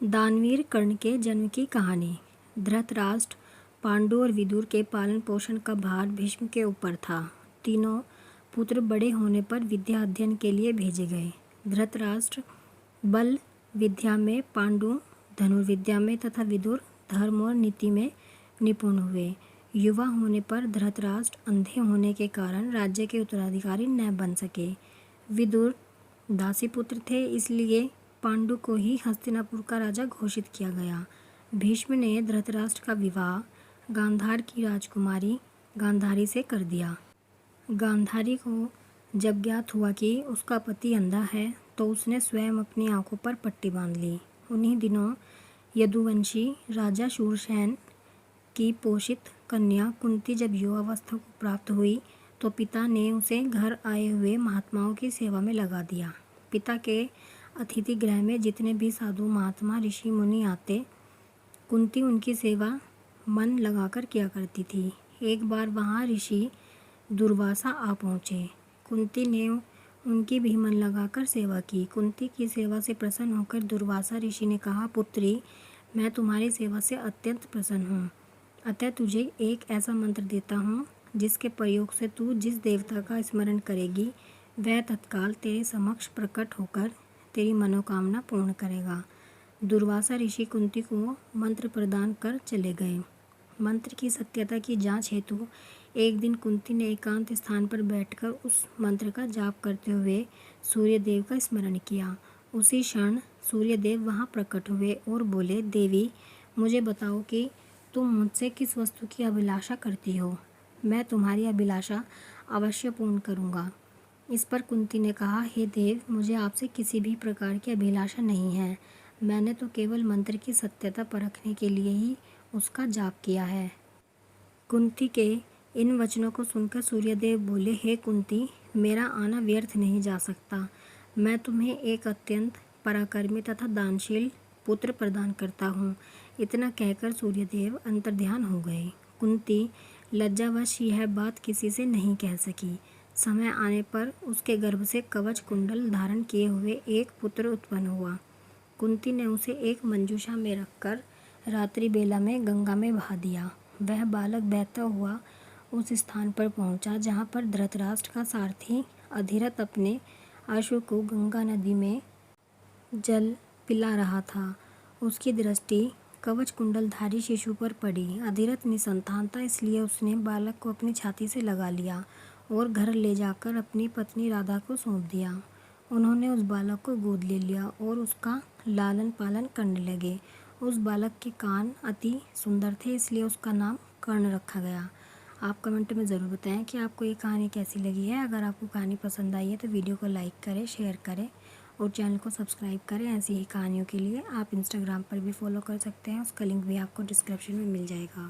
दानवीर कर्ण के जन्म की कहानी। धृतराष्ट्र, पांडु और विदुर के पालन पोषण का भार भीष्म के ऊपर था। तीनों पुत्र बड़े होने पर विद्या अध्ययन के लिए भेजे गए। धृतराष्ट्र बल विद्या में, पांडु धनुर्विद्या में तथा विदुर धर्म और नीति में निपुण हुए। युवा होने पर धृतराष्ट्र अंधे होने के कारण राज्य के उत्तराधिकारी न बन सके। विदुर दासी पुत्र थे, इसलिए पांडु को ही हस्तिनापुर का राजा घोषित किया गया। भीष्म ने धृतराष्ट्र का विवाह गांधार की राजकुमारी गांधारी से कर दिया। गांधारी को जब ज्ञात हुआ कि उसका पति अंधा है तो उसने स्वयं अपनी आंखों पर पट्टी बांध ली। उन्हीं दिनों यदुवंशी राजा शूरसेन की पोषित कन्या कुंती जब युवावस्था को प्राप्त हुई तो पिता ने उसे घर आए हुए महात्माओं की सेवा में लगा दिया। पिता के अतिथि गृह में जितने भी साधु महात्मा ऋषि मुनि आते, कुंती उनकी सेवा मन लगाकर किया करती थी। एक बार वहाँ ऋषि दुर्वासा आ पहुँचे। कुंती ने उनकी भी मन लगाकर सेवा की। कुंती की सेवा से प्रसन्न होकर दुर्वासा ऋषि ने कहा, पुत्री, मैं तुम्हारी सेवा से अत्यंत प्रसन्न हूँ, अतः तुझे एक ऐसा मंत्र देता हूँ जिसके प्रयोग से तू जिस देवता का स्मरण करेगी वह तत्काल तेरे समक्ष प्रकट होकर तेरी मनोकामना पूर्ण करेगा। दुर्वासा ऋषि कुंती को मंत्र प्रदान कर चले गए। मंत्र की सत्यता की जांच हेतु एक दिन कुंती ने एकांत स्थान पर बैठकर उस मंत्र का जाप करते हुए सूर्यदेव का स्मरण किया। उसी क्षण सूर्यदेव वहां प्रकट हुए और बोले, देवी, मुझे बताओ कि तुम मुझसे किस वस्तु की अभिलाषा करती हो। मैं तुम्हारी अभिलाषा अवश्य पूर्ण करूँगा। इस पर कुंती ने कहा, हे देव, मुझे आपसे किसी भी प्रकार की अभिलाषा नहीं है। मैंने तो केवल मंत्र की सत्यता परखने के लिए ही उसका जाप किया है। कुंती के इन वचनों को सुनकर सूर्यदेव बोले, हे कुंती, मेरा आना व्यर्थ नहीं जा सकता। मैं तुम्हें एक अत्यंत पराक्रमी तथा दानशील पुत्र प्रदान करता हूँ। इतना कहकर सूर्यदेव अंतर्ध्यान हो गए। कुंती लज्जावश यह बात किसी से नहीं कह सकी। समय आने पर उसके गर्भ से कवच कुंडल धारण किए हुए एक पुत्र उत्पन्न हुआ। कुंती ने उसे एक मंजूषा में रखकर रात्रि बेला में गंगा में बहा दिया। वह बालक बहता हुआ उस स्थान पर पहुंचा जहां पर धृतराष्ट्र का सारथी अधिरथ अपने अश्व को गंगा नदी में जल पिला रहा था। उसकी दृष्टि कवच कुंडलधारी शिशु पर पड़ी। अधिरथ निसंतान था, इसलिए उसने बालक को अपनी छाती से लगा लिया और घर ले जाकर अपनी पत्नी राधा को सौंप दिया। उन्होंने उस बालक को गोद ले लिया और उसका लालन पालन करने लगे। उस बालक के कान अति सुंदर थे, इसलिए उसका नाम कर्ण रखा गया। आप कमेंट में ज़रूर बताएं कि आपको ये कहानी कैसी लगी है। अगर आपको कहानी पसंद आई है तो वीडियो को लाइक करें, शेयर करें और चैनल को सब्सक्राइब करें। ऐसी ही कहानियों के लिए आप इंस्टाग्राम पर भी फॉलो कर सकते हैं, उसका लिंक भी आपको डिस्क्रिप्शन में मिल जाएगा।